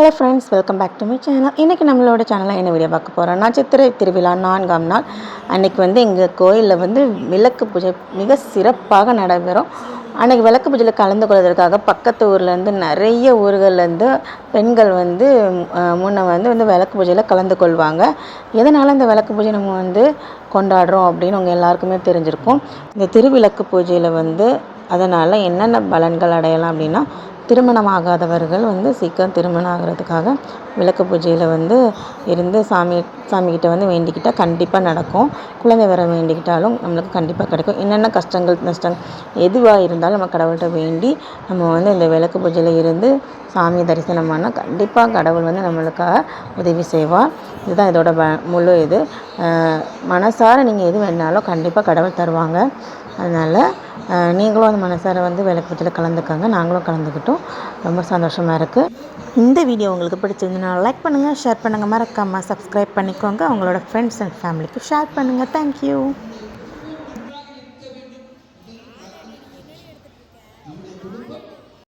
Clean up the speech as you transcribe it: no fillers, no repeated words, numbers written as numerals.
Hello friends, welcome back to my channel. இன்றைக்கி நம்மளோட சேனலில் என்ன வீடியோ பார்க்க போகிறோன்னா, சித்திரை திருவிழா 4ஆம் நாள் அன்றைக்கி எங்கள் கோயிலில் விளக்கு பூஜை மிக சிறப்பாக நடைபெறும். அன்றைக்கி விளக்கு பூஜையில் கலந்து கொள்வதற்காக பக்கத்து ஊர்லேருந்து நிறைய ஊர்கள்லேருந்து பெண்கள் முன்ன விளக்கு பூஜையில் கலந்து கொள்வாங்க. எதனால் இந்த விளக்கு பூஜை நம்ம கொண்டாடுறோம் அப்படின்னு உங்கள் எல்லாருக்குமே தெரிஞ்சிருக்கும். இந்த திருவிளக்கு பூஜையில் அதனால் என்னென்ன பலன்கள் அடையலாம் அப்படின்னா, திருமணம் ஆகாதவர்கள் சீக்கிரம் திருமணம் ஆகிறதுக்காக விளக்கு பூஜையில் இருந்து சாமிக்கிட்ட வேண்டிக்கிட்டால் கண்டிப்பாக நடக்கும். குழந்தை வர வேண்டிக்கிட்டாலும் நம்மளுக்கு கண்டிப்பாக கிடைக்கும். என்னென்ன கஷ்டங்கள் நஷ்டங்கள் எதுவாக இருந்தாலும் நம்ம கடவுள்கிட்ட வேண்டி நம்ம இந்த விளக்கு பூஜையில் இருந்து சாமியை தரிசனம் பண்ணால் கண்டிப்பாக கடவுள் நம்மளுக்காக உதவி செய்வார். இதுதான் இதோட முழு இது. மனசார நீங்கள் எது வேணாலும் கண்டிப்பாக கடவுள் தருவாங்க. அதனால் நீங்களும் அந்த மனசார விளக்கு பூஜையில் கலந்துக்கோங்க. நாங்களும் கலந்துக்கிட்டோம். ரொம்ப சந்தோஷமாக இருக்குது. இந்த வீடியோ உங்களுக்கு பிடிச்சிருந்துன்னா லைக் பண்ணுங்கள், ஷேர் பண்ணுங்கள், மறக்காமல் சப்ஸ்கிரைப் பண்ணிக்கோங்க. உங்களோட ஃப்ரெண்ட்ஸ் அண்ட் ஃபேமிலிக்கு ஷேர் பண்ணுங்கள். தேங்க்யூ.